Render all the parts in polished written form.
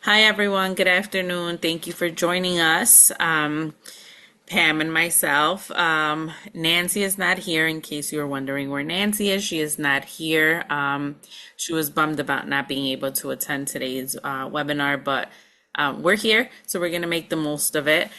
Hi, everyone. Good afternoon. Thank you for joining us, Pam and myself. Nancy is not here, in case you were wondering where Nancy is. She is not here. She was bummed about not being able to attend today's webinar, but we're here, so we're going to make the most of it.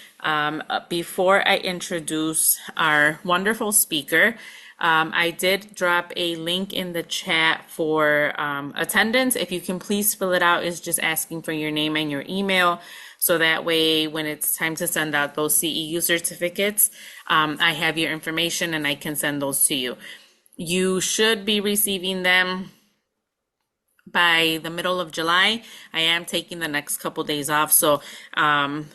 Before I introduce our wonderful speaker, I did drop a link in the chat for attendance. If you can please fill it out, it's just asking for your name and your email. So that way, when it's time to send out those CEU certificates, I have your information and I can send those to you. You should be receiving them by the middle of July. I am taking the next couple days off. So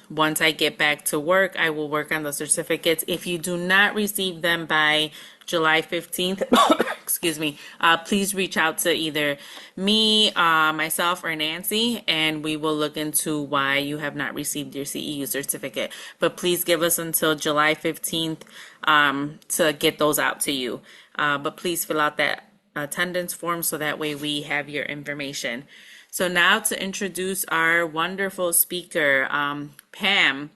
once I get back to work, I will work on the certificates. If you do not receive them by July 15th, excuse me, please reach out to either me, myself, or Nancy, and we will look into why you have not received your CEU certificate. But please give us until July 15th to get those out to you. But please fill out that attendance form so that way we have your information. So now to introduce our wonderful speaker, Pam.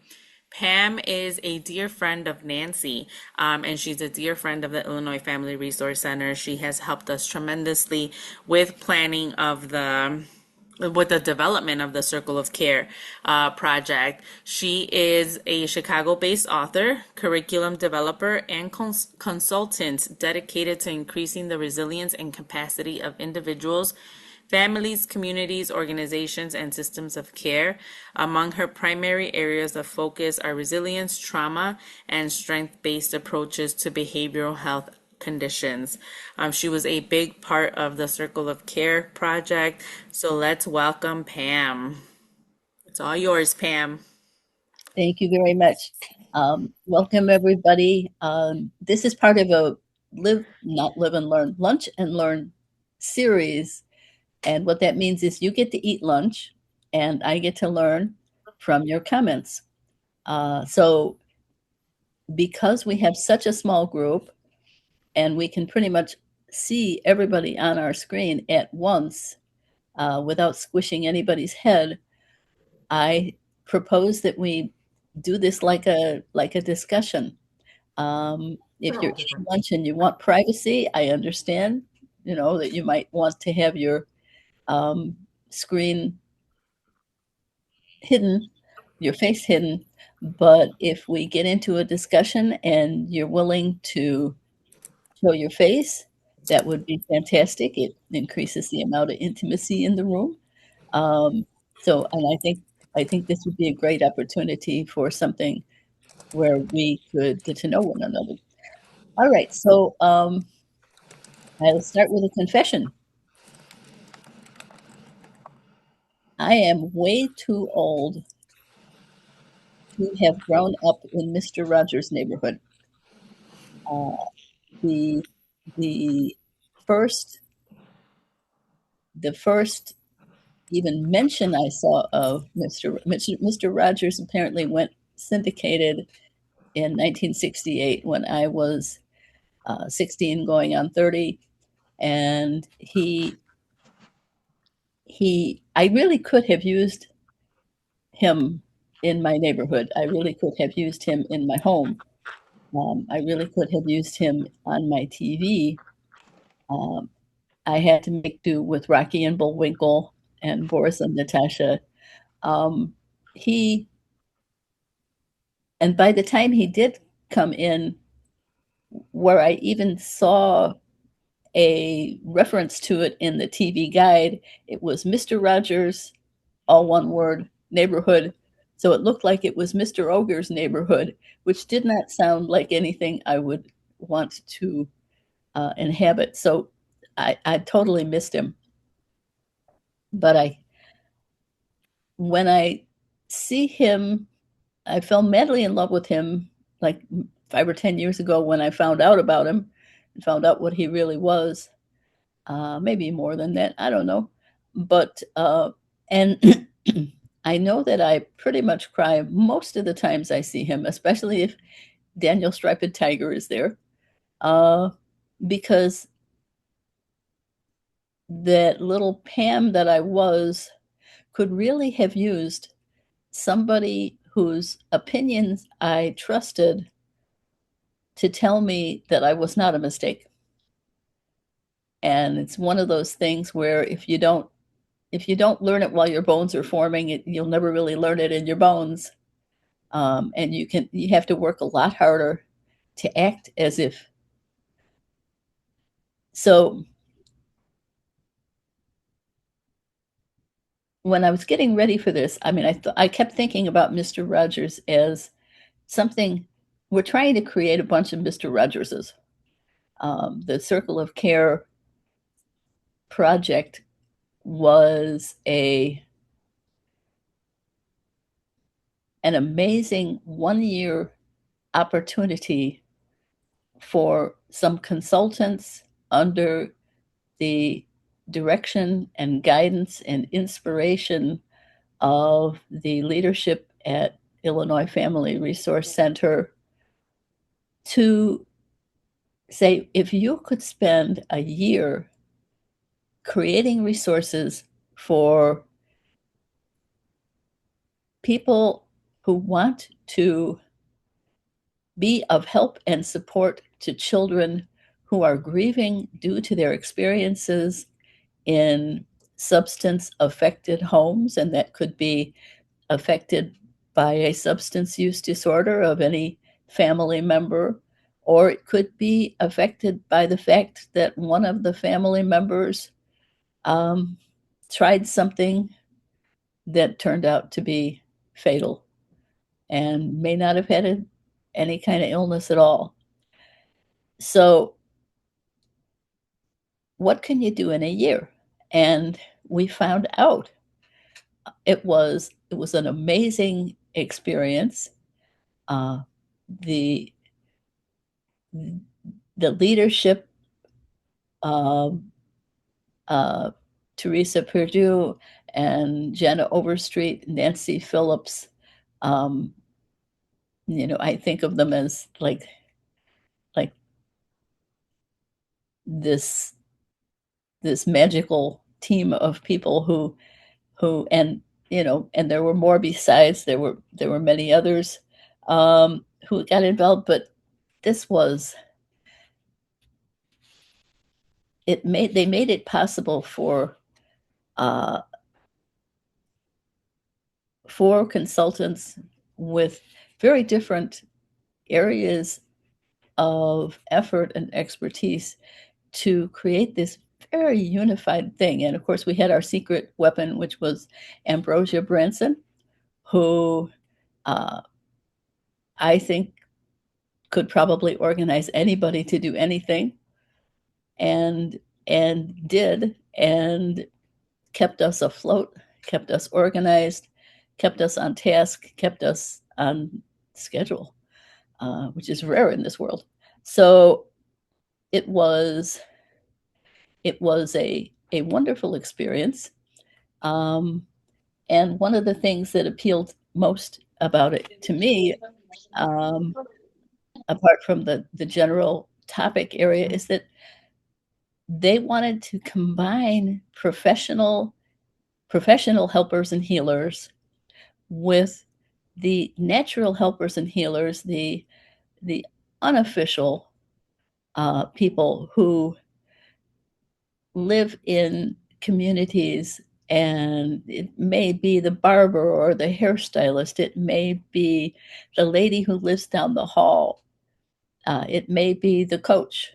Pam is a dear friend of Nancy, and she's a dear friend of the Illinois Family Resource Center. She has helped us tremendously with planning of the with the development of the Circle of Care project. She is a Chicago-based author, curriculum developer, and consultant dedicated to increasing the resilience and capacity of individuals, families, communities, organizations, and systems of care. Among her primary areas of focus are resilience, trauma, and strength-based approaches to behavioral health conditions. She was a big part of the Circle of Care project. So let's welcome Pam. It's all yours, Pam. Thank you very much. Welcome, everybody. This is part of a not live and learn, lunch and learn series. And what that means is you get to eat lunch and I get to learn from your comments. So, because we have such a small group and we can pretty much see everybody on our screen at once without squishing anybody's head, I propose that we do this like a discussion. If you're eating lunch and you want privacy, I understand, that you might want to have your um, screen hidden, your face hidden. But if we get into a discussion and you're willing to show your face, that would be fantastic. It increases the amount of intimacy in the room. Um, and I think this would be a great opportunity for something where we could get to know one another. All right, so I'll start with a confession. I am way too old to have grown up in Mr. Rogers' neighborhood. Uh, the the first the first even mention I saw of Mr. Rogers apparently went syndicated in 1968 when I was 16 going on 30, and I really could have used him in my neighborhood. I really could have used him in my home. I really could have used him on my TV. Um, I had to make do with Rocky and Bullwinkle and Boris and Natasha. Um, he and by the time he did come in, where I even saw a reference to it in the TV guide, it was Mr. Rogers, all one word, neighborhood. So it looked like it was Mr. Ogre's neighborhood, which did not sound like anything I would want to inhabit. So I totally missed him. But when I see him, I fell madly in love with him like 5 or 10 years ago when I found out about him and found out what he really was. Maybe more than that. I don't know. But, and I know that I pretty much cry most of the times I see him, especially if Daniel Striped Tiger is there, uh, because that little Pam that I was could really have used somebody whose opinions I trusted to tell me that I was not a mistake. And it's one of those things where if you don't learn it while your bones are forming, you'll never really learn it in your bones. And you have to work a lot harder to act as if. So when I was getting ready for this, I mean, I kept thinking about Mr. Rogers as something. We're trying to create a bunch of Mr. Rogerses. The Circle of Care project was an amazing 1 year opportunity for some consultants under the direction and guidance and inspiration of the leadership at Illinois Family Resource Center to say, if you could spend a year creating resources for people who want to be of help and support to children who are grieving due to their experiences in substance affected homes, and that could be affected by a substance use disorder of any family member, or it could be affected by the fact that one of the family members um, tried something that turned out to be fatal and may not have had any kind of illness at all. So, what can you do in a year? And we found out it was an amazing experience. Uh, the the leadership, um, uh, Teresa Perdue and Jenna Overstreet, Nancy Phillips. Um, I think of them as like this this magical team of people who and there were more besides. There were many others who got involved, but this was they made it possible uh, for consultants with very different areas of effort and expertise to create this very unified thing. And of course, we had our secret weapon, which was Ambrosia Branson, who uh, I think could probably organize anybody to do anything, and did, and kept us afloat, kept us organized, kept us on task, kept us on schedule, which is rare in this world. So it was a wonderful experience. Um, and one of the things that appealed most about it to me, um, apart from the general topic area, is that they wanted to combine professional helpers and healers with the natural helpers and healers, the unofficial people who live in communities. And it may be the barber or the hairstylist. It may be the lady who lives down the hall. It may be the coach.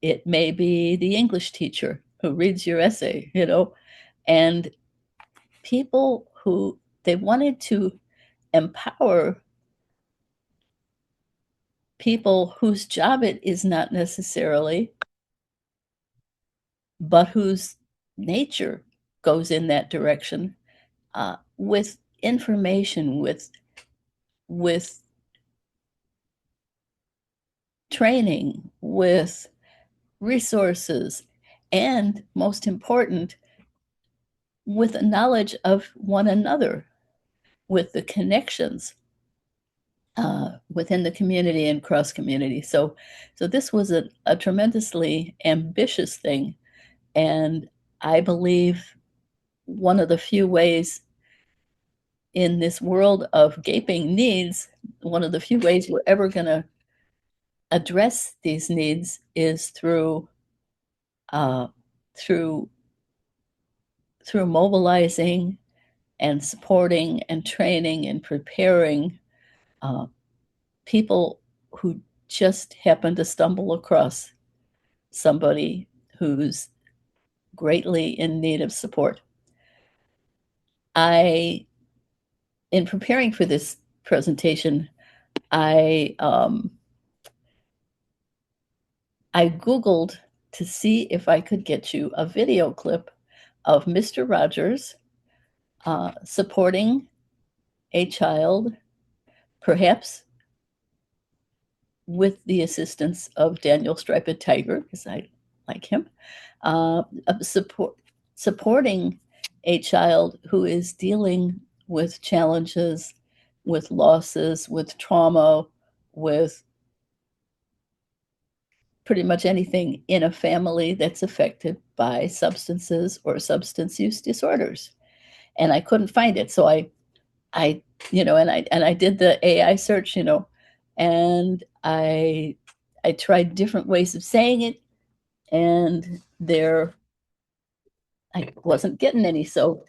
It may be the English teacher who reads your essay, and people who they wanted to empower people whose job it is not necessarily, but whose nature goes in that direction, with information, with training, with resources, and most important, with a knowledge of one another, with the connections within the community and cross community. So this was a tremendously ambitious thing, and I believe one of the few ways in this world of gaping needs, one of the few ways we're ever going to address these needs is uh, through through mobilizing and supporting and training and preparing uh, people who just happen to stumble across somebody who's greatly in need of support. I, in preparing for this presentation, I I Googled to see if I could get you a video clip of Mr. Rogers supporting a child, perhaps with the assistance of Daniel Striped Tiger, because I like him, uh, supporting a child who is dealing with challenges, with losses, with trauma, with pretty much anything in a family that's affected by substances or substance use disorders. And I couldn't find it. So I, and I did the AI search, and I tried different ways of saying it, and I wasn't getting any. So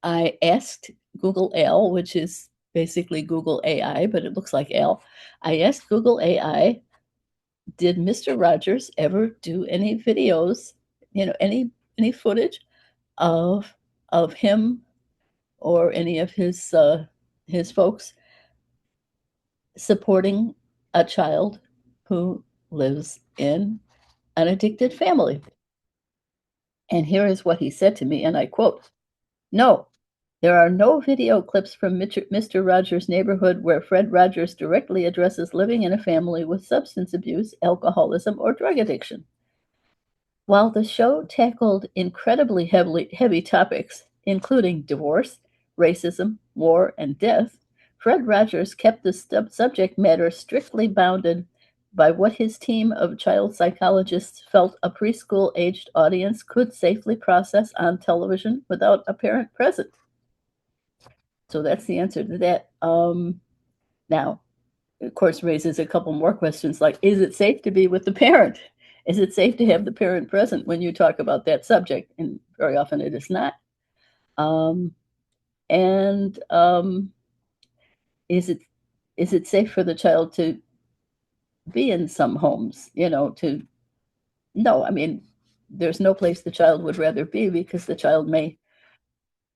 I asked Google Al, which is basically Google AI, but it looks like Al. I asked Google AI, did Mr. Rogers ever do any videos, any footage of him or any of his folks supporting a child who lives in an addicted family? And here is what he said to me, and I quote, "No, there are no video clips from Mr. Rogers' neighborhood where Fred Rogers directly addresses living in a family with substance abuse, alcoholism, or drug addiction. While the show tackled incredibly heavy topics, including divorce, racism, war, and death, Fred Rogers kept the subject matter strictly bounded by what his team of child psychologists felt a preschool-aged audience could safely process on television without a parent present." So that's the answer to that. Now, of course, raises a couple more questions like, is it safe to be with the parent? Is it safe to have the parent present when you talk about that subject? And very often it is not. Um, and is it safe for the child to be in some homes? No, I mean, there's no place the child would rather be, because the child may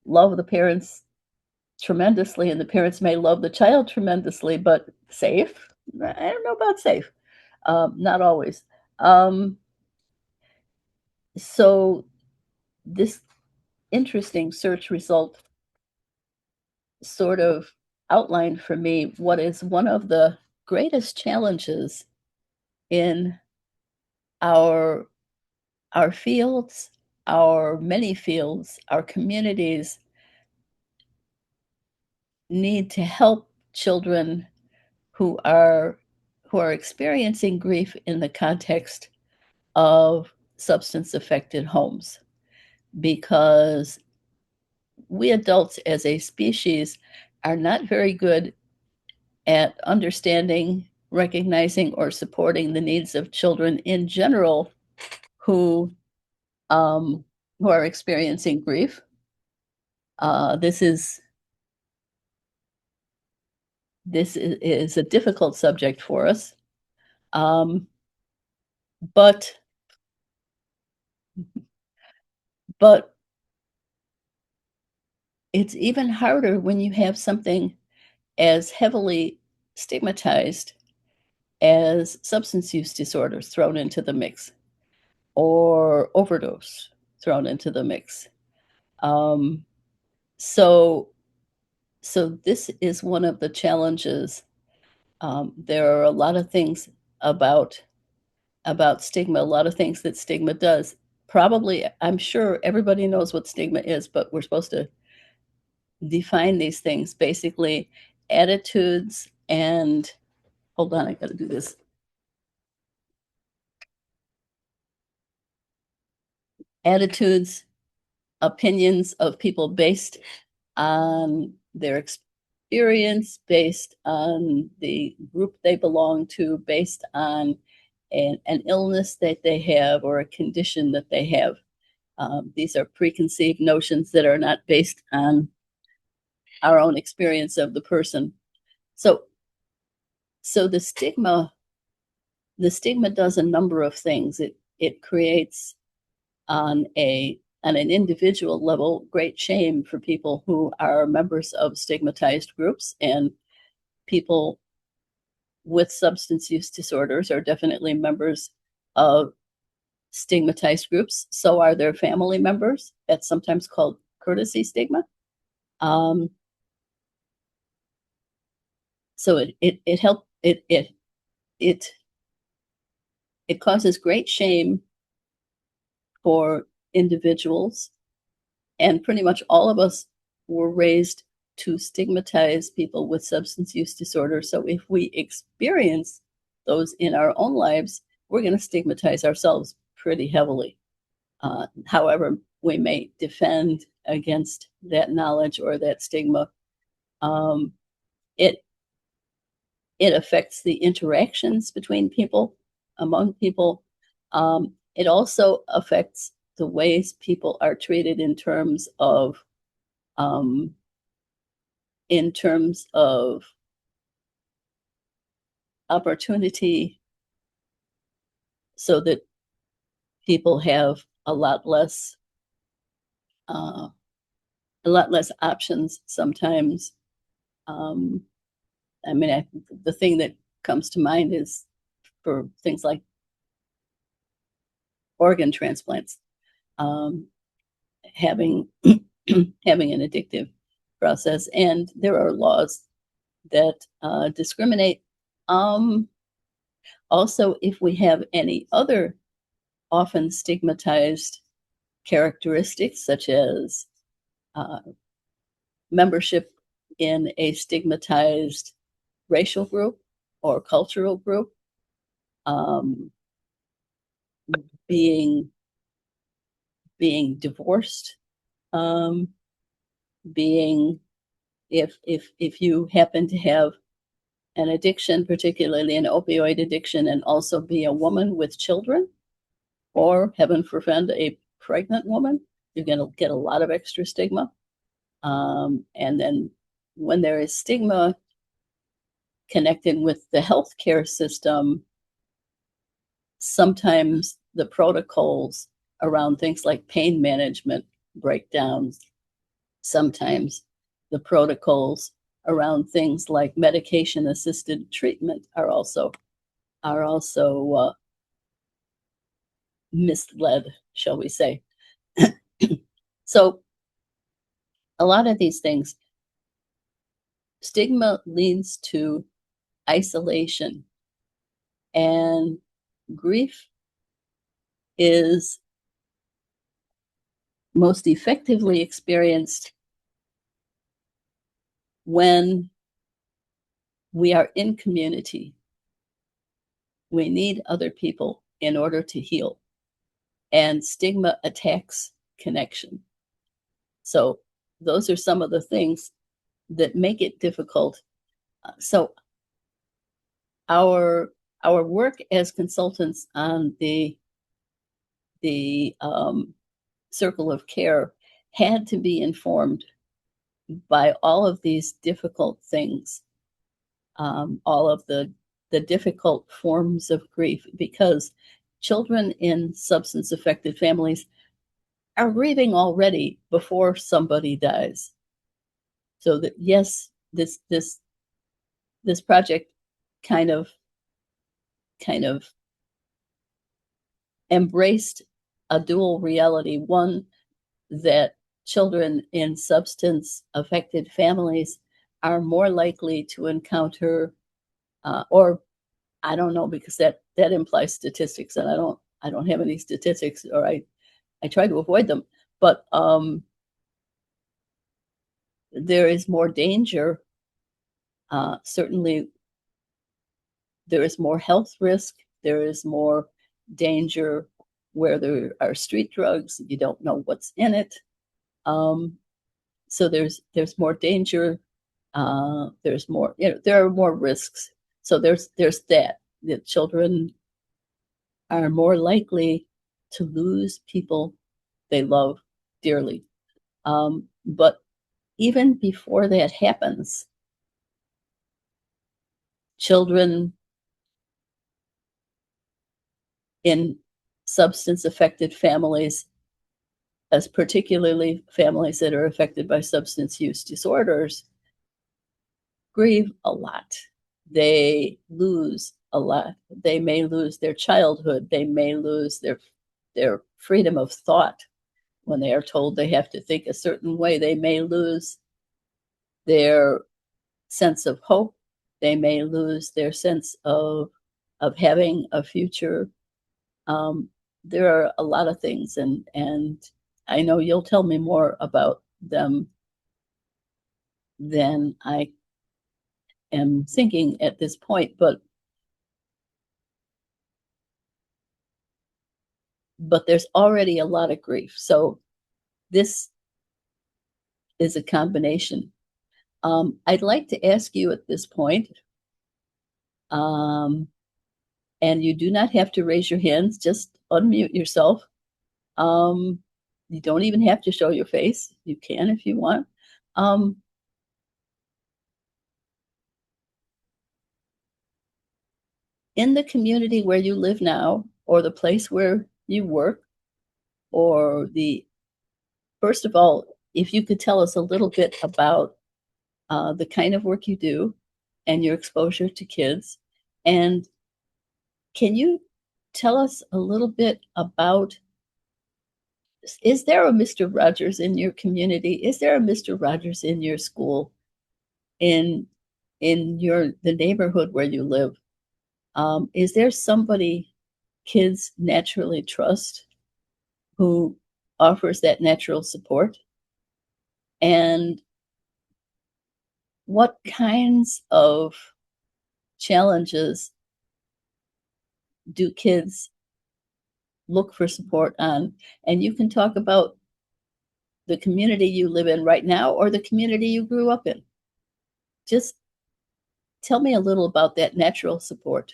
love the parents tremendously and the parents may love the child tremendously, but safe? I don't know about safe. Not always. So this interesting search result sort of outlined for me what is one of the greatest challenges in our fields, our many fields, our communities need to help children who are experiencing grief in the context of substance affected homes, because we adults as a species are not very good at understanding, recognizing, or supporting the needs of children in general who um, who are experiencing grief. This is a difficult subject for us, um, but but it's even harder when you have something as heavily stigmatized as substance use disorders thrown into the mix, or overdose thrown into the mix. Um, so, so this is one of the challenges. There are a lot of things about stigma, a lot of things that stigma does. Probably, I'm sure everybody knows what stigma is, but we're supposed to define these things. Basically, attitudes and hold on, I got to do this. Attitudes opinions of people based on their experience, based on the group they belong to, based on an illness that they have or a condition that they have. These are preconceived notions that are not based on our own experience of the person. So the stigma does a number of things. It creates on an individual level great shame for people who are members of stigmatized groups, and people with substance use disorders are definitely members of stigmatized groups. So are their family members. That's sometimes called courtesy stigma. So it causes great shame for individuals, and pretty much all of us were raised to stigmatize people with substance use disorder. So if we experience those in our own lives, we're going to stigmatize ourselves pretty heavily. However, we may defend against that knowledge or that stigma. It affects the interactions between people, among people. It also affects the ways people are treated in terms of opportunity, so that people have a lot less options sometimes. I mean, the thing that comes to mind is for things like organ transplants, having having an addictive process, and there are laws that discriminate. Also, if we have any other often stigmatized characteristics, such as membership in a stigmatized racial group or cultural group, being divorced, being if you happen to have an addiction, particularly an opioid addiction, and also be a woman with children, or heaven forbid, a pregnant woman, you're going to get a lot of extra stigma. And then when there is stigma connected with the healthcare system, sometimes the protocols around things like pain management break down. Sometimes the protocols around things like medication-assisted treatment are also misled, shall we say. So a lot of these things, stigma leads to isolation, and grief is most effectively experienced when we are in community. We need other people in order to heal, and stigma attacks connection. So those are some of the things that make it difficult. So our work as consultants on the circle of care had to be informed by all of these difficult things, all of the difficult forms of grief, because children in substance affected families are grieving already before somebody dies. So that, yes, this project kind of embraced a dual reality, one that children in substance affected families are more likely to encounter, or I don't know, because that implies statistics, and I don't have any statistics, or I try to avoid them, but there is more danger. Certainly, there is more health risk. There is more danger where there are street drugs. You don't know what's in it. So there's more danger. There's more, there are more risks. So there's that. The children are more likely to lose people they love dearly. But even before that happens, children in substance affected families, as particularly families that are affected by substance use disorders, grieve a lot. They lose a lot. They may lose their childhood. They may lose their freedom of thought when they are told they have to think a certain way. They may lose their sense of hope. They may lose their sense of having a future. There are a lot of things, and I know you'll tell me more about them than I am thinking at this point, but there's already a lot of grief. So this is a combination. I'd like to ask you at this point, and you do not have to raise your hands, just unmute yourself. You don't even have to show your face. You can if you want. In the community where you live now, or the place where you work, or first of all, if you could tell us a little bit about the kind of work you do and your exposure to kids. And can you tell us a little bit about, is there a Mr. Rogers in your community? Is there a Mr. Rogers in your school, in the neighborhood where you live? Is there somebody kids naturally trust who offers that natural support? And what kinds of challenges do kids look for support on? And you can talk about the community you live in right now or the community you grew up in. Just tell me a little about that natural support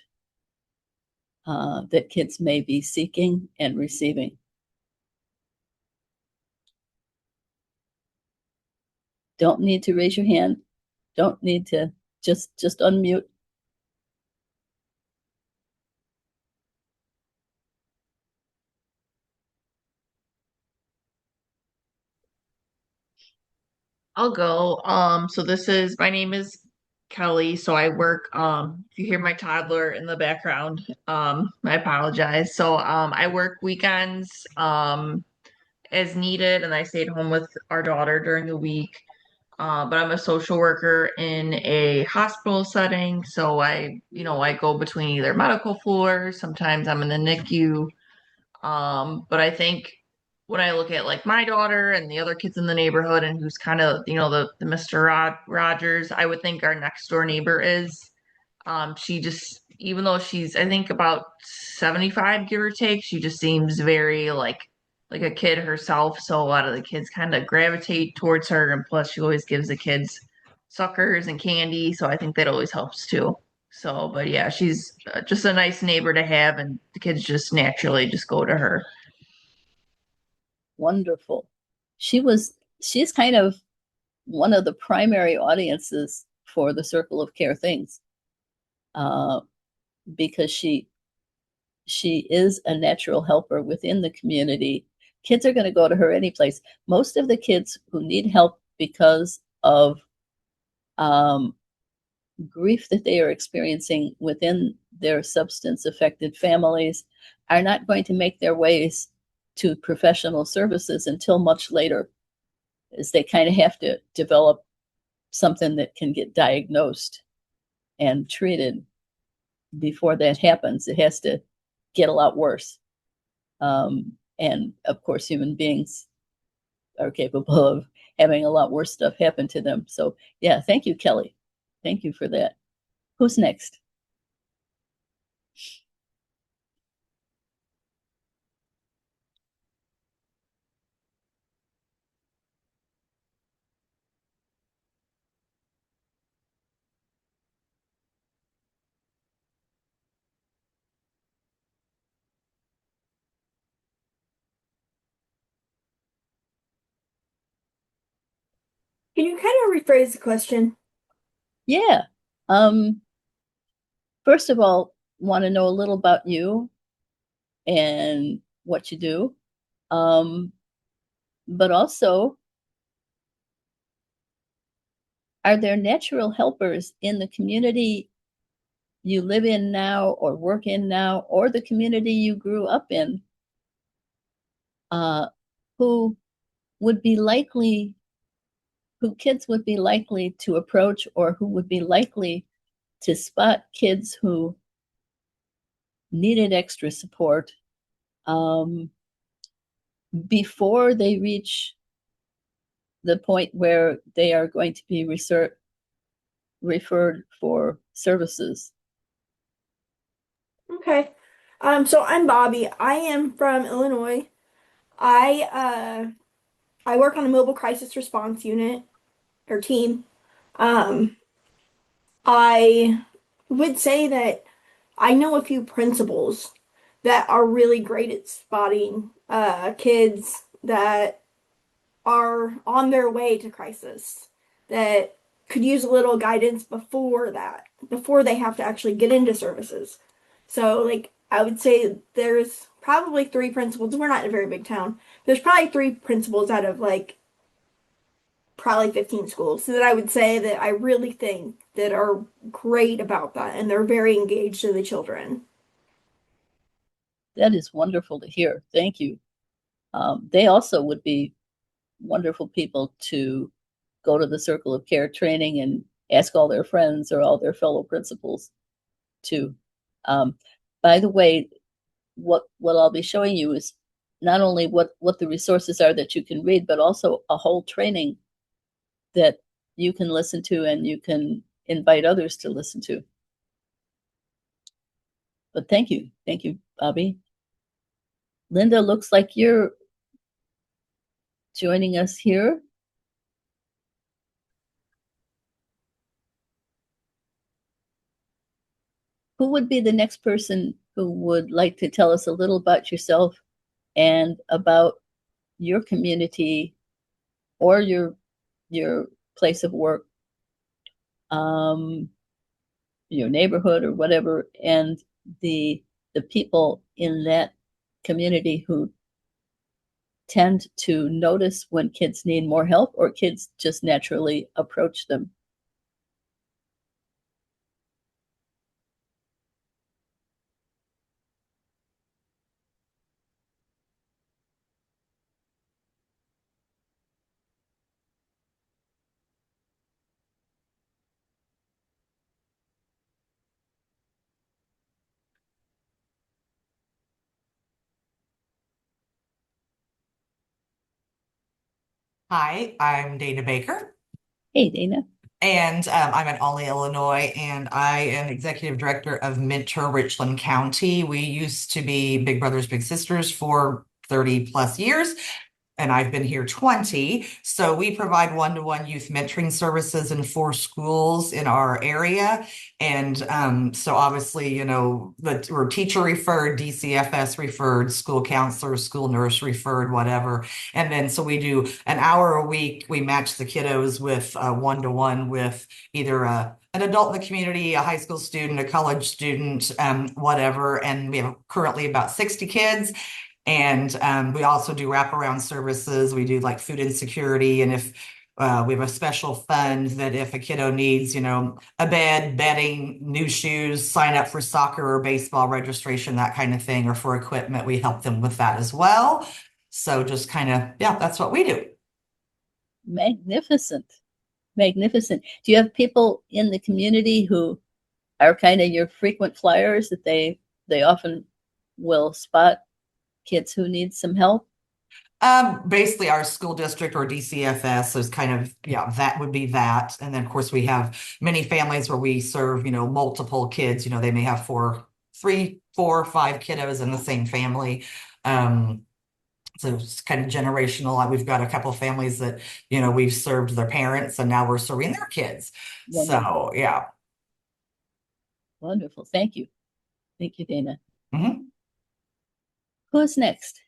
that kids may be seeking and receiving. Don't need to raise your hand. Don't need to, just unmute. I'll go. So my name is Kelly. So I work, if you hear my toddler in the background, I apologize. So, I work weekends, as needed, and I stay at home with our daughter during the week. But I'm a social worker in a hospital setting. So I go between either medical floors, sometimes I'm in the NICU. But I think when I look at like my daughter and the other kids in the neighborhood and who's kind of, the Mr. Rogers, I would think our next door neighbor is. She just, even though she's, I think about 75, give or take, she just seems very like a kid herself. So a lot of the kids kind of gravitate towards her. And plus, she always gives the kids suckers and candy. So I think that always helps too. So, but yeah, she's just a nice neighbor to have, and the kids just naturally just go to her. Wonderful. She's kind of one of the primary audiences for the Circle of Care things, because she is a natural helper within the community. Kids are going to go to her any place. Most of the kids who need help because of grief that they are experiencing within their substance affected families are not going to make their ways to professional services until much later, as they kind of have to develop something that can get diagnosed and treated. Before that happens, it has to get a lot worse. And of course, human beings are capable of having a lot worse stuff happen to them. So yeah, thank you, Kelly. Thank you for that. Who's next? Can you kind of rephrase the question? Yeah. First of all, want to know a little about you and what you do. But also, are there natural helpers in the community you live in now or work in now, or the community you grew up in, who would be likely, who kids would be likely to approach, or who would be likely to spot kids who needed extra support before they reach the point where they are going to be referred for services? Okay. So I'm Bobby. I am from Illinois. I I work on a mobile crisis response unit or team. Um, I would say that I know a few principals that are really great at spotting kids that are on their way to crisis that could use a little guidance before that, before they have to actually get into services. So, like, I would say there's probably three principals. We're not in a very big town. There's probably three principals out of like probably 15 schools so that I would say that I really think that are great about that and they're very engaged in the children. That is wonderful to hear. Thank you. They also would be wonderful people to go to the Circle of Care training and ask all their friends or all their fellow principals too. By the way, what I'll be showing you is not only what the resources are that you can read, but also a whole training that you can listen to and you can invite others to listen to. But thank you, Bobby. Linda, looks like you're joining us here. Who would be the next person who would like to tell us a little about yourself and about your community or your place of work, your neighborhood or whatever, and the people in that community who tend to notice when kids need more help or kids just naturally approach them? Hi, I'm Dana Baker, Hey, Dana. and I'm in Olney, Illinois, and I am executive director of Mentor Richland County. We used to be Big Brothers Big Sisters for 30 plus years, and I've been here 20. So we provide one-to-one youth mentoring services in 4 schools in our area. And so obviously, you know, we're teacher referred, DCFS referred, school counselor, school nurse referred, whatever. And then so we do an hour a week. We match the kiddos with one-to-one with either an adult in the community, a high school student, a college student, whatever. And we have currently about 60 kids. And we also do wraparound services. We do like food insecurity. And if we have a special fund that if a kiddo needs, you know, a bed, bedding, new shoes, sign up for soccer or baseball registration, that kind of thing, or for equipment, we help them with that as well. So just kind of, yeah, that's what we do. Magnificent. Magnificent. Do you have people in the community who are kind of your frequent flyers that they often will spot kids who need some help? Basically our school district or DCFS is kind of, yeah, that would be that. And then of course we have many families where we serve, you know, multiple kids, you know, they may have 3, 4, 5 kiddos in the same family. So it's kind of generational. We've got a couple of families that, you know, we've served their parents and now we're serving their kids. Wonderful. So yeah. Wonderful. Thank you. Thank you, Dana. Mm-hmm. Who's next?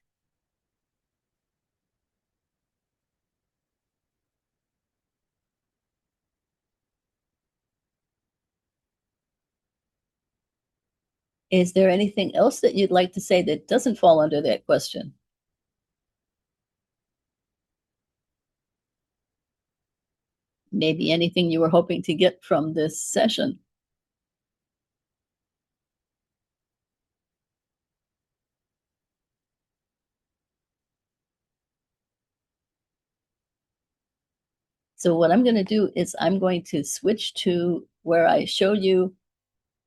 Is there anything else that you'd like to say that doesn't fall under that question? Maybe anything you were hoping to get from this session? So what I'm going to do is I'm going to switch to where I show you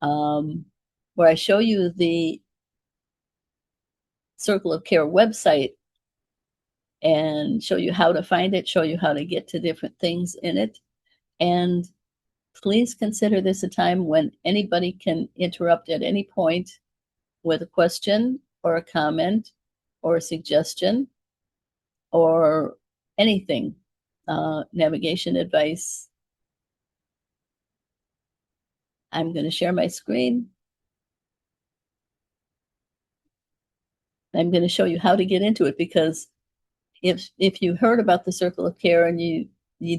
the Circle of Care website and show you how to find it, show you how to get to different things in it. And please consider this a time when anybody can interrupt at any point with a question or a comment or a suggestion or anything, navigation advice. I'm going to share my screen. I'm going to show you how to get into it, because if you heard about the Circle of Care and you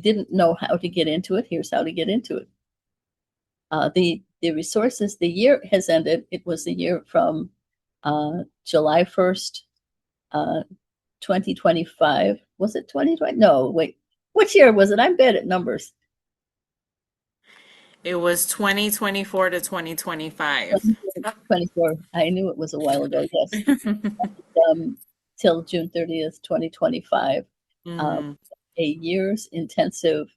didn't know how to get into it, here's how to get into it. The resources, the year has ended. It was the year from July 1st, 2025. Was it 2020? No, wait. Which year was it? I'm bad at numbers. It was 2024 to 2025. 2024. I knew it was a while ago, yes. Till June 30th, 2025. Mhm. A year's intensive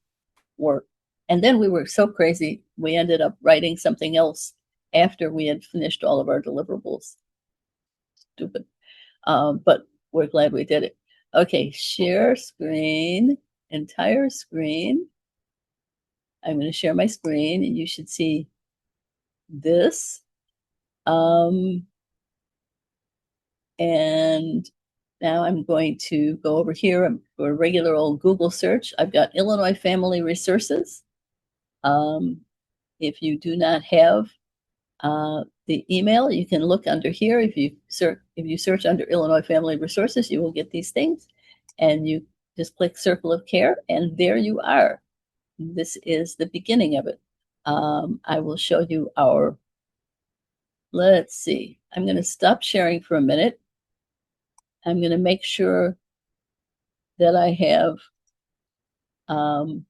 work. And then we were so crazy, we ended up writing something else after we had finished all of our deliverables. Stupid. But we're glad we did it. Okay, share screen, entire screen. I'm going to share my screen and you should see this. And now I'm going to go over here for a regular old Google search. I've got Illinois Family Resources. If you do not have the email, you can look under here. If you search under Illinois Family Resources, you will get these things, and you just click Circle of Care, and there you are. This is the beginning of it. I will show you our. Let's see. I'm going to stop sharing for a minute. I'm going to make sure that I have. I'm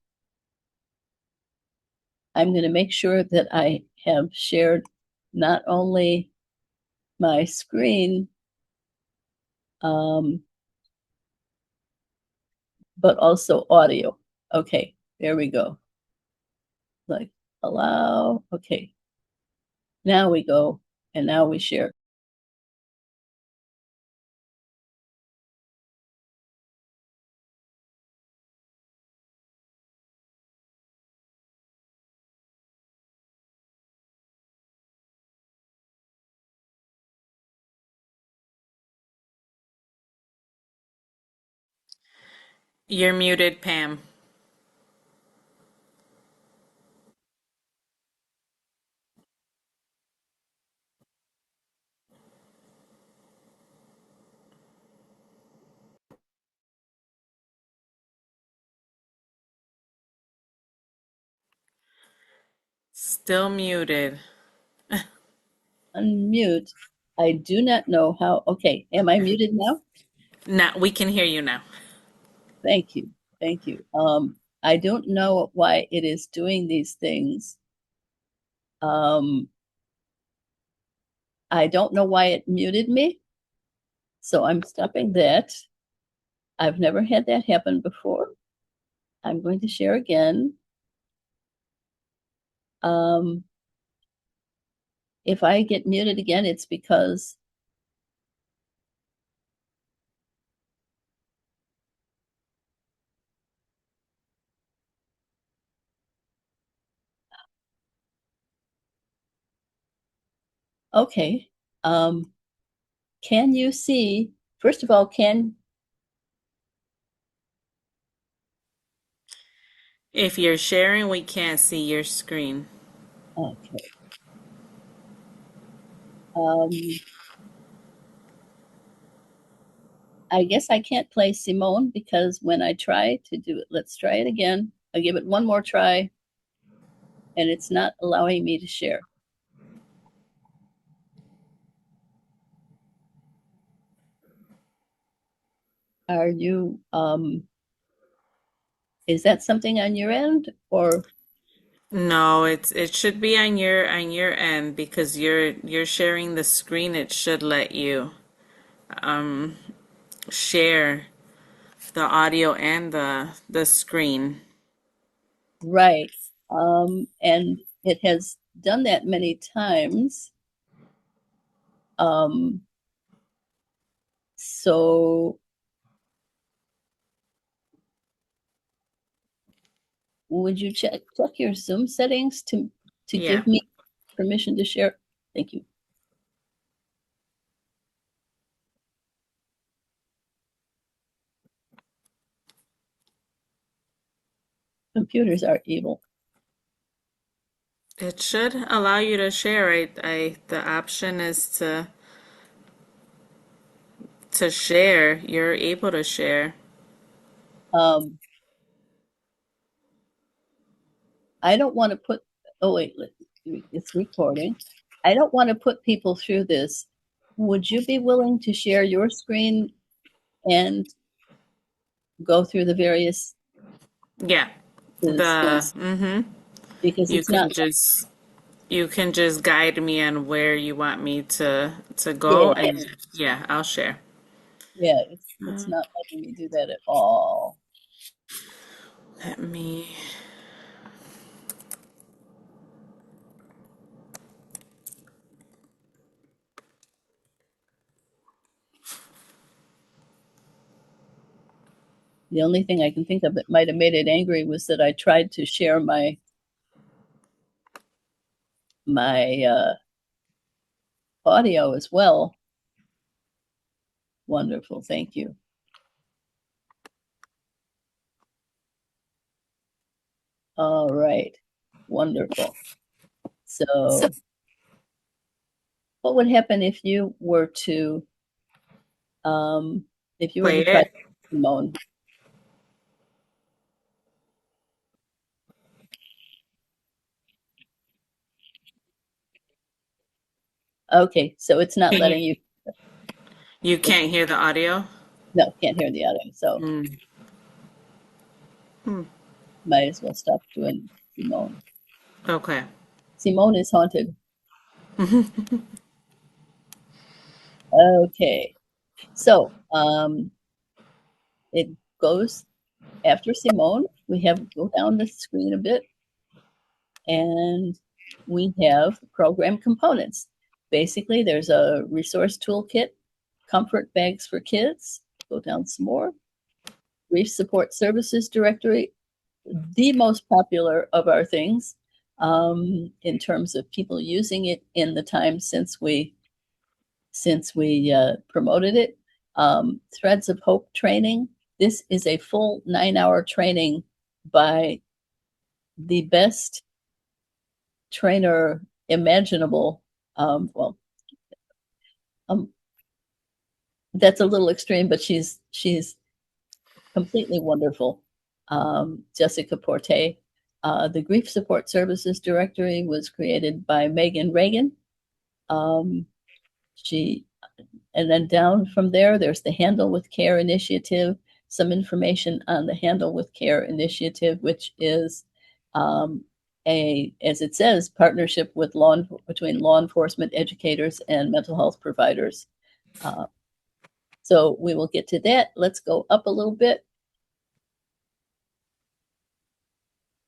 going to make sure that I have shared not only my screen, but also audio. Okay, there we go. Like allow, okay. Now we go, and now we share. You're muted, Pam. Still muted. Unmute. I do not know how. Okay, am I muted now? Now we can hear you now. Thank you. Thank you. I don't know why it is doing these things. I don't know why it muted me. So I'm stopping that. I've never had that happen before. I'm going to share again. If I get muted again, it's because okay. Can you see, first of all, If you're sharing, we can't see your screen. okay. I guess I can't play Simone because when I try to do it, let's try it again. I'll give it one more try, and it's not allowing me to share. Are you, is that something on your end or? No, it should be on your end because you're sharing the screen. It should let you share the audio and the screen. Right. And it has done that many times. So would you check your Zoom settings to Yeah. give me permission to share? Thank you. Computers are evil. It should allow you to share. The option is to share. You're able to share. Um, I don't want to put, oh wait, it's recording. I don't want to put people through this. Would you be willing to share your screen and go through the various, Yeah. because You it's can not, just guide me on where you want me to go, yeah, and yeah, I'll share. yeah, it's not letting me do that at all. Let me. The only thing I can think of that might have made it angry was that I tried to share my audio as well. Wonderful, thank you. All right, wonderful. So what would happen if you were to Play try it. Simone? Okay, so it's not Can letting you. You can't hear the audio? No, can't hear the audio. So Mm. might as well stop doing Simone. Okay. Simone is haunted. Okay, so it goes after Simone. We have go down the screen a bit, and we have program components. Basically, there's a resource toolkit, comfort bags for kids. Go down some more. Grief support services directory, the most popular of our things in terms of people using it in the time since we promoted it. Threads of Hope training. This is a full 9-hour training by the best trainer imaginable. Well, that's a little extreme, but she's completely wonderful. Jessica Porte. The Grief Support Services Directory was created by Megan Reagan. And then down from there, there's the Handle with Care initiative, some information on the Handle with Care initiative, which is as it says, partnership with between law enforcement, educators, and mental health providers. So we will get to that. Let's go up a little bit.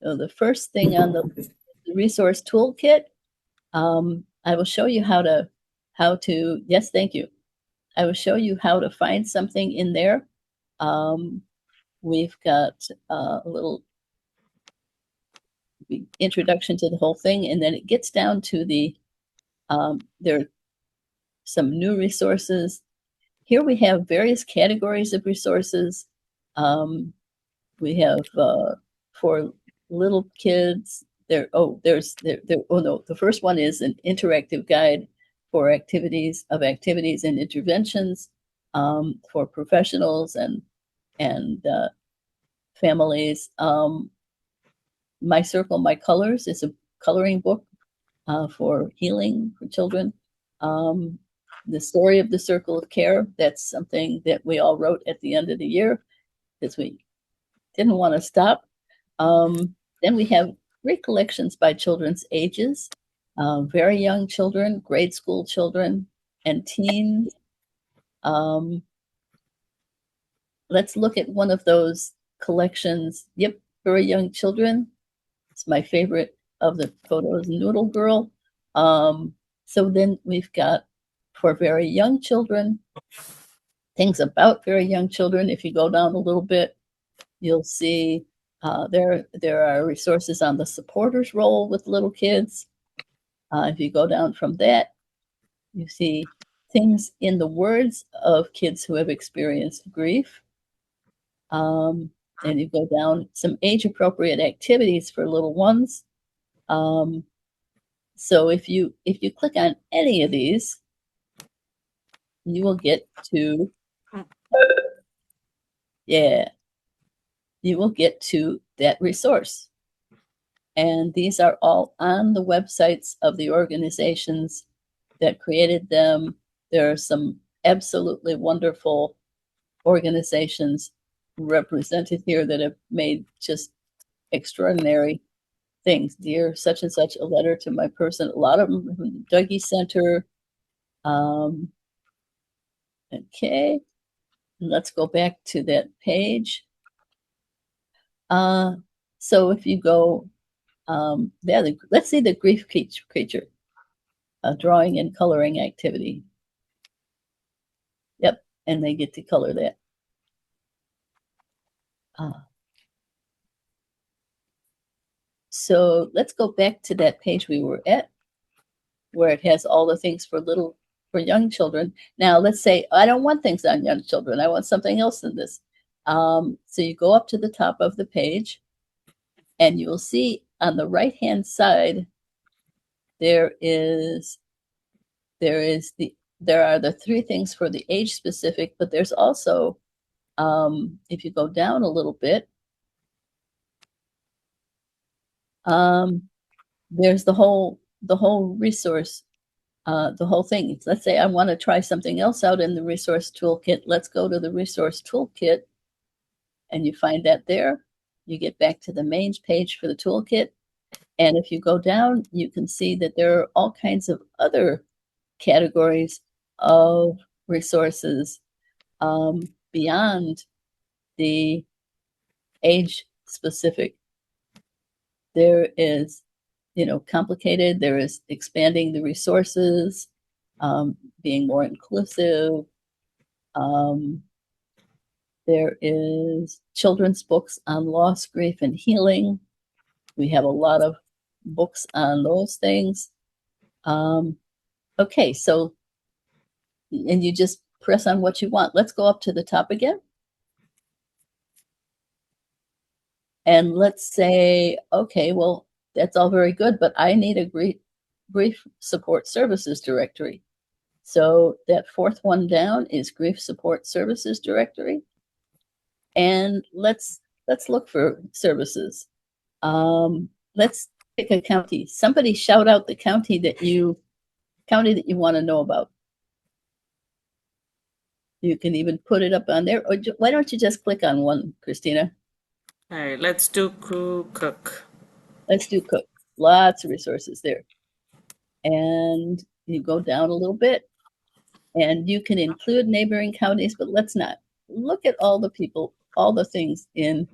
So the first thing on the resource toolkit, I will show you how to, yes, thank you. I will show you how to find something in there. We've got a little introduction to the whole thing, and then it gets down to there are some new resources. Here we have various categories of resources. We have for little kids. The first one is an interactive guide for activities and interventions for professionals and families. My Circle, My Colors is a coloring book for healing for children. the story of the Circle of Care. That's something that we all wrote at the end of the year because we didn't want to stop. Then we have 3 collections by children's ages, very young children, grade school children, and teens. Let's look at one of those collections. Yep, very young children. It's my favorite of the photos, Noodle Girl. So then we've got for very young children, things about very young children. If you go down a little bit, you'll see there are resources on the supporters role with little kids. If you go down from that, you see things in the words of kids who have experienced grief. And you go down some age-appropriate activities for little ones. So if you click on any of these, you will get to, you will get to that resource. And these are all on the websites of the organizations that created them. There are some absolutely wonderful organizations represented here that have made just extraordinary things. Dear such and such, a letter to my person. A lot of them from the Dougie Center. Okay, let's go back to that page. So if you go, let's see the grief creature, drawing and coloring activity. Yep, and they get to color that. So let's go back to that page we were at, where it has all the things for young children. Now let's say I don't want things on young children. I want something else in this. So you go up to the top of the page, and you will see on the right-hand side there are the 3 things for the age specific, but there's also if you go down a little bit, there's the whole resource, the whole thing. Let's say I want to try something else out in the resource toolkit. Let's go to the resource toolkit, and you find that there. You get back to the main page for the toolkit, and if you go down, you can see that there are all kinds of other categories of resources beyond the age specific. There is, complicated. There is expanding the resources, being more inclusive. There is children's books on loss, grief, and healing. We have a lot of books on those things. Okay, so, and you just press on what you want. Let's go up to the top again. And let's say, okay, well, that's all very good, but I need a grief support services directory. So that 4th one down is grief support services directory. And let's look for services. Let's pick a county. Somebody shout out the county that you want to know about. You can even put it up on there, or why don't you just click on one, Christina? All right, let's do Cook. Let's do Cook. Lots of resources there. And you go down a little bit, and you can include neighboring counties, but let's not. Look at all the people, all the things in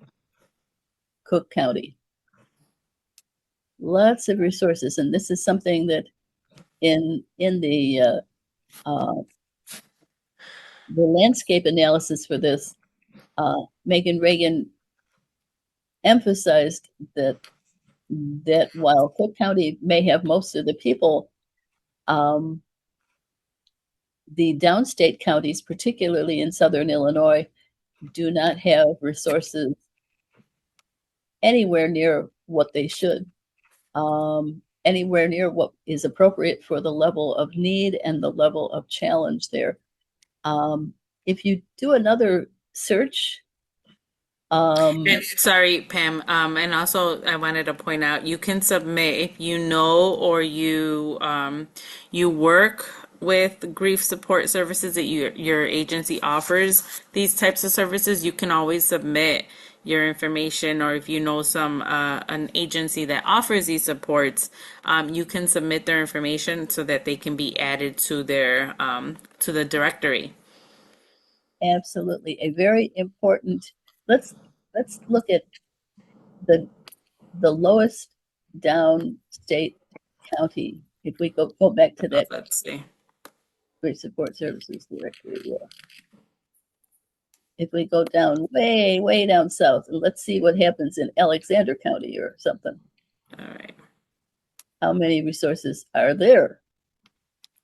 Cook County. Lots of resources, and this is something that in the landscape analysis for this, Megan Reagan emphasized that while Cook County may have most of the people, the downstate counties, particularly in southern Illinois, do not have resources anywhere near what they should, anywhere near what is appropriate for the level of need and the level of challenge there. If you do another search, And sorry, Pam. And also, I wanted to point out you can submit if you know or you work with grief support services that your agency offers these types of services, you can always submit your information, or if you know some an agency that offers these supports, you can submit their information so that they can be added to the directory. Absolutely. A very important, let's look at the lowest down state county. If we go back to that Let's see. grief support services directory, yeah. If we go down way down south, and let's see what happens in Alexander County or something. All right. How many resources are there?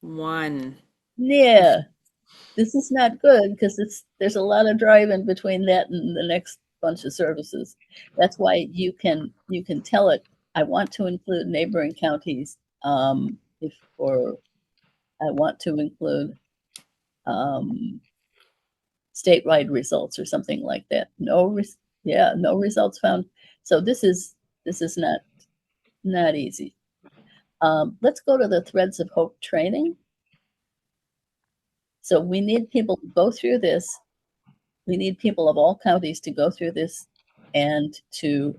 One. Yeah, this is not good because there's a lot of driving between that and the next bunch of services. That's why you can tell it, I want to include neighboring counties, or I want to include statewide results or something like that. No results found. So this is not easy. Let's go to the Threads of Hope training. So we need people to go through this. We need people of all counties to go through this and to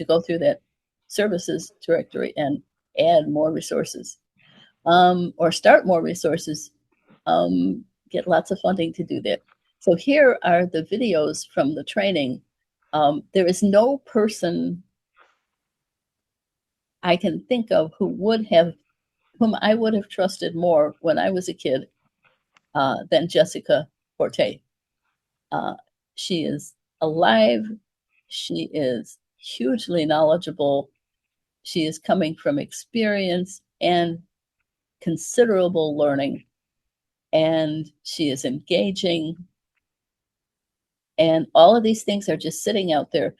go through that services directory and add more resources, or start more resources, get lots of funding to do that. So here are the videos from the training. There is no person I can think of whom I would have trusted more when I was a kid than Jessica Forte. She is alive. She is hugely knowledgeable. She is coming from experience and considerable learning, and she is engaging. And all of these things are just sitting out there.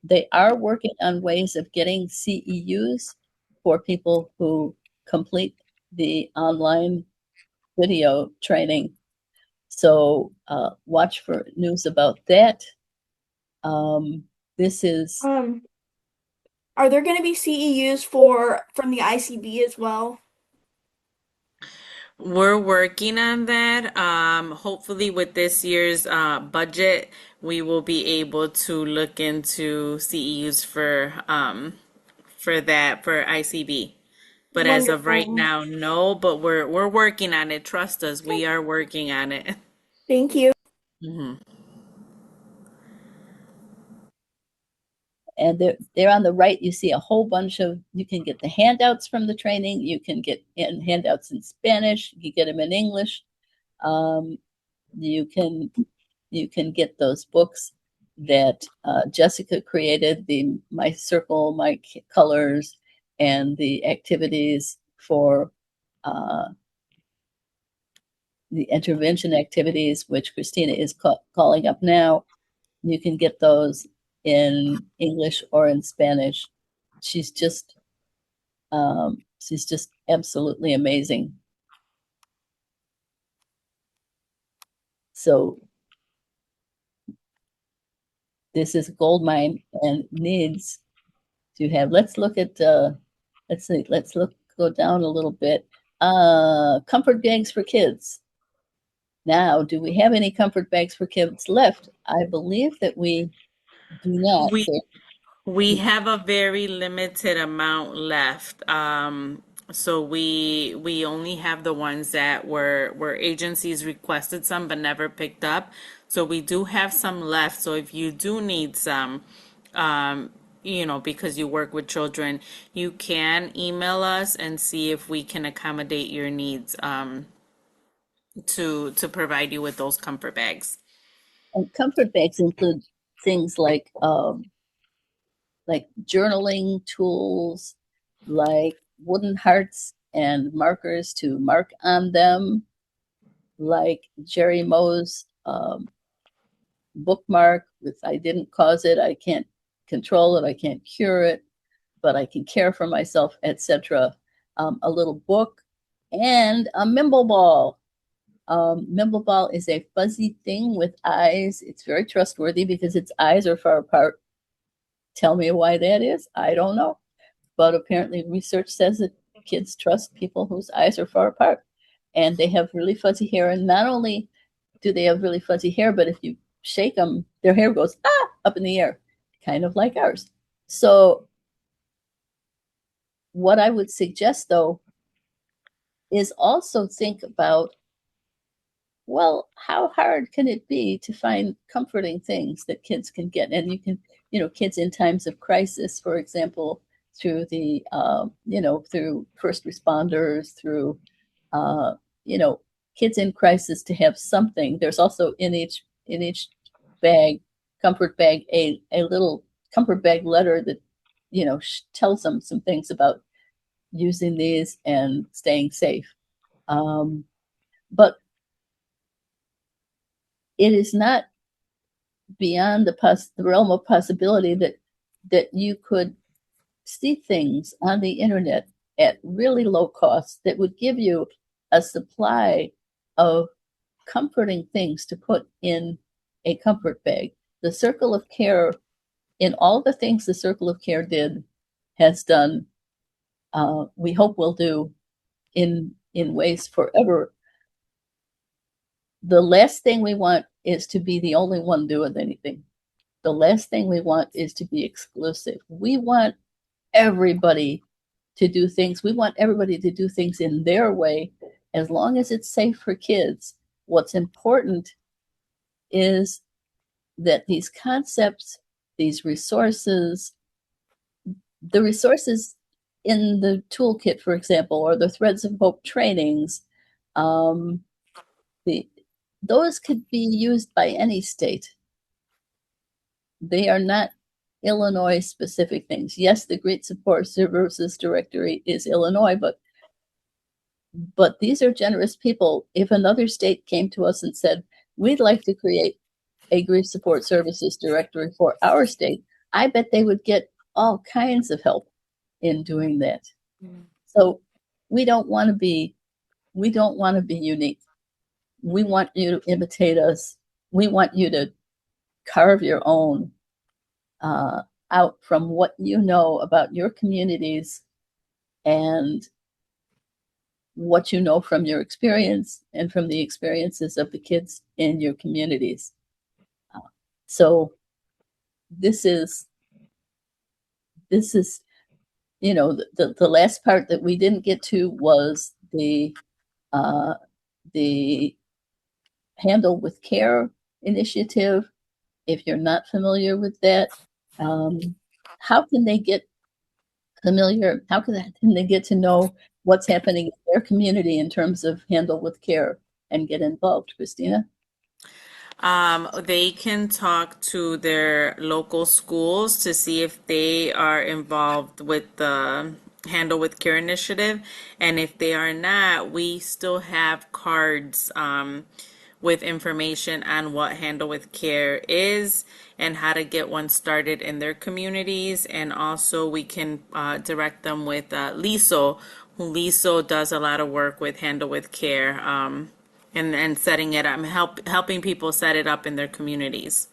They are working on ways of getting CEUs for people who complete the online video training. So watch for news about that. This is Are there going to be CEUs from the ICB as well? We're working on that. Hopefully, with this year's budget, we will be able to look into CEUs for that for ICB. But as of right Wonderful. now, no. But we're working on it. Trust us, we are working on it. Thank you. Mhm. And there on the right, you see a whole bunch of, you can get the handouts from the training. You can get handouts in Spanish. You get them in English. You can get those books that Jessica created, the My Circle, My Colors, and the activities for the intervention activities, which Christina is calling up now. You can get those in English or in Spanish. She's just absolutely amazing. So this is a gold mine and needs to have, let's look at, go down a little bit. Comfort bags for kids. Now, do we have any comfort bags for kids left? I believe that we do not. We have a very limited amount left. So we only have the ones that were agencies requested some but never picked up. So we do have some left. So if you do need some, because you work with children, you can email us and see if we can accommodate your needs, to provide you with those comfort bags. And comfort bags include things like journaling tools, like wooden hearts and markers to mark on them, like Jerry Moe's bookmark with "I didn't cause it, I can't control it, I can't cure it, but I can care for myself," etc. A little book, and a Mimble Ball. Mimble Ball is a fuzzy thing with eyes. It's very trustworthy because its eyes are far apart. Tell me why that is. I don't know. But apparently research says that kids trust people whose eyes are far apart. and they have really fuzzy hair. And not only do they have really fuzzy hair, but if you shake them, their hair goes up in the air, kind of like ours. So what I would suggest, though, is also think about, well, how hard can it be to find comforting things that kids can get? And you can, kids in times of crisis, for example, through the, through first responders, through, kids in crisis, to have something. There's also in each bag, comfort bag, a little comfort bag letter that, tells them some things about using these and staying safe. But it is not beyond the realm of possibility that you could see things on the internet at really low cost that would give you a supply of comforting things to put in a comfort bag. The Circle of Care, in all the things the Circle of Care has done, we hope will do in ways forever. The last thing we want is to be the only one doing anything. The last thing we want is to be exclusive. We want everybody to do things. We want everybody to do things in their way, as long as it's safe for kids. What's important is that these concepts, these resources, the resources in the toolkit, for example, or the Threads of Hope trainings, those could be used by any state. They are not Illinois specific things. Yes, the Great Support Services Directory is Illinois, but these are generous people. If another state came to us and said, we'd like to create a Grief Support Services Directory for our state, I bet they would get all kinds of help in doing that. So we don't want to be unique. We want you to imitate us. We want you to carve your own out from what you know about your communities and what you know from your experience and from the experiences of the kids in your communities. So this is the last part that we didn't get to was the Handle with Care initiative. If you're not familiar with that, how can they get familiar? How can they get to know what's happening in their community in terms of Handle with Care and get involved, Christina? They can talk to their local schools to see if they are involved with the Handle with Care initiative. And if they are not, we still have cards with information on what Handle with Care is and how to get one started in their communities. And also we can direct them with LISO, who LISO does a lot of work with Handle with Care. And setting it up, helping people set it up in their communities.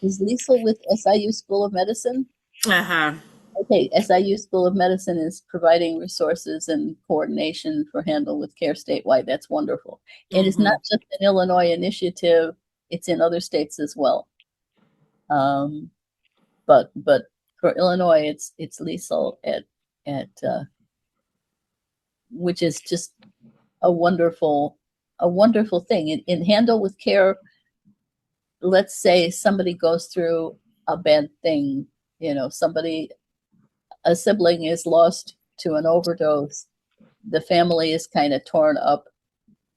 Is Lisa with SIU School of Medicine? Uh-huh. Okay, SIU School of Medicine is providing resources and coordination for Handle with Care statewide. That's wonderful. It is not just an Illinois initiative; it's in other states as well. But for Illinois, it's Lisa at which is just a wonderful thing. In Handle with Care, let's say somebody goes through a bad thing, a sibling is lost to an overdose, the family is kind of torn up,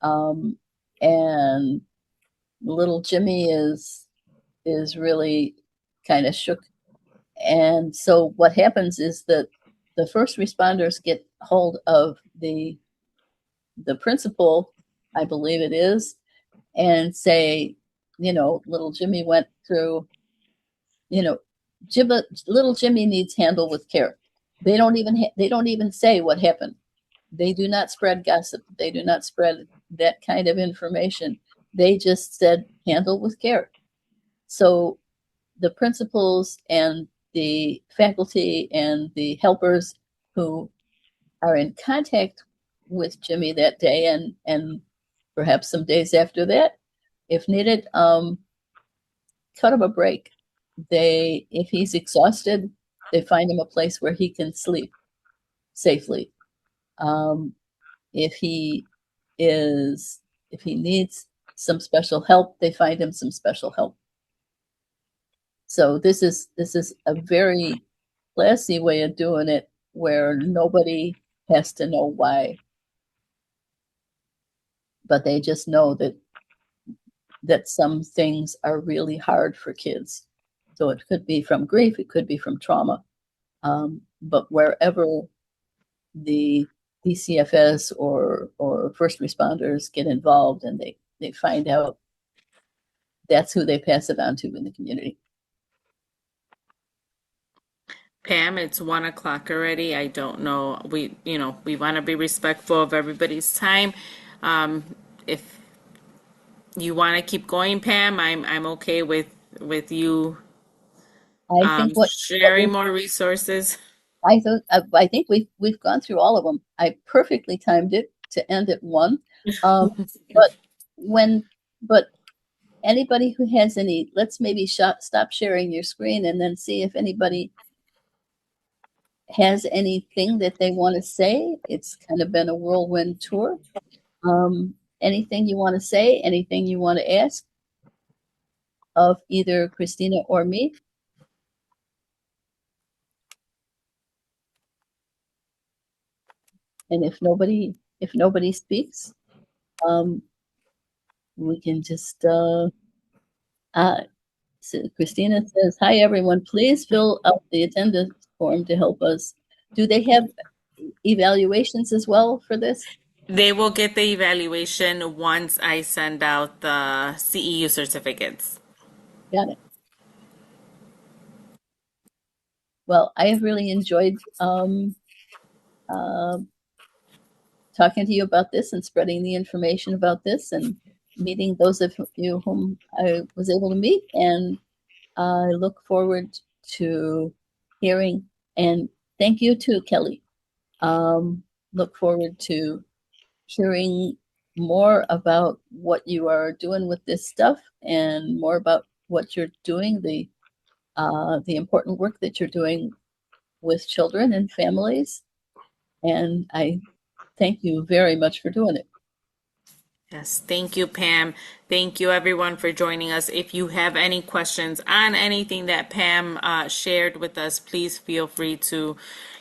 and little Jimmy is really kind of shook. And so what happens is that the first responders get hold of the principal, I believe it is, and say, little Jimmy went through, little Jimmy needs Handle with Care. They don't even say what happened. They do not spread gossip. They do not spread that kind of information. They just said Handle with Care. So the principals and the faculty and the helpers who are in contact with Jimmy that day and perhaps some days after that, if needed. Cut him a break. If he's exhausted, they find him a place where he can sleep safely. Um, if he if he needs some special help, they find him some special help. So this is a very classy way of doing it, where nobody has to know why, but they just know that some things are really hard for kids. So it could be from grief, it could be from trauma, but wherever the DCFS or first responders get involved and they find out, that's who they pass it on to in the community. Pam, it's 1 o'clock already. I don't know. We want to be respectful of everybody's time. If you want to keep going, Pam, I'm okay with you I think what sharing more resources. I think we've gone through all of them. I perfectly timed it to end at 1. But but anybody who has any, let's maybe stop sharing your screen and then see if anybody has anything that they want to say. It's kind of been a whirlwind tour. Anything you want to say, anything you want to ask of either Christina or me? And if nobody speaks, we can just so Christina says, "Hi everyone, please fill out the attendance form to help us." Do they have evaluations as well for this? They will get the evaluation once I send out the CEU certificates. Got it. Well, I have really enjoyed talking to you about this and spreading the information about this and meeting those of you whom I was able to meet. And I look forward to hearing, and thank you too, Kelly. Look forward to hearing more about what you are doing with this stuff and more about what you're doing, the important work that you're doing with children and families. And I thank you very much for doing it. Yes, thank you, Pam. Thank you, everyone, for joining us. If you have any questions on anything that Pam shared with us, please feel free to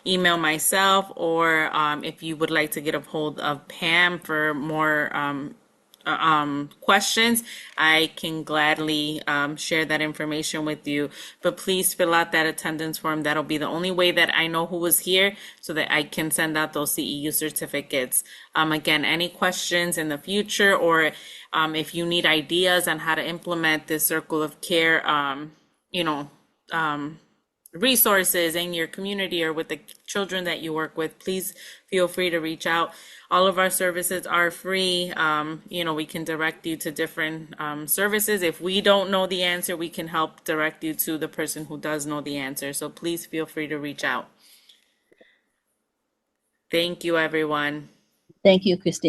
email myself, or if you would like to get a hold of Pam for more questions, I can gladly share that information with you. But please fill out that attendance form. That'll be the only way that I know who was here, so that I can send out those CEU certificates. Again, any questions in the future, or if you need ideas on how to implement this circle of care, resources in your community or with the children that you work with, please feel free to reach out. All of our services are free. We can direct you to different services. If we don't know the answer, we can help direct you to the person who does know the answer. So please feel free to reach out. Thank you, everyone. Thank you, Christine.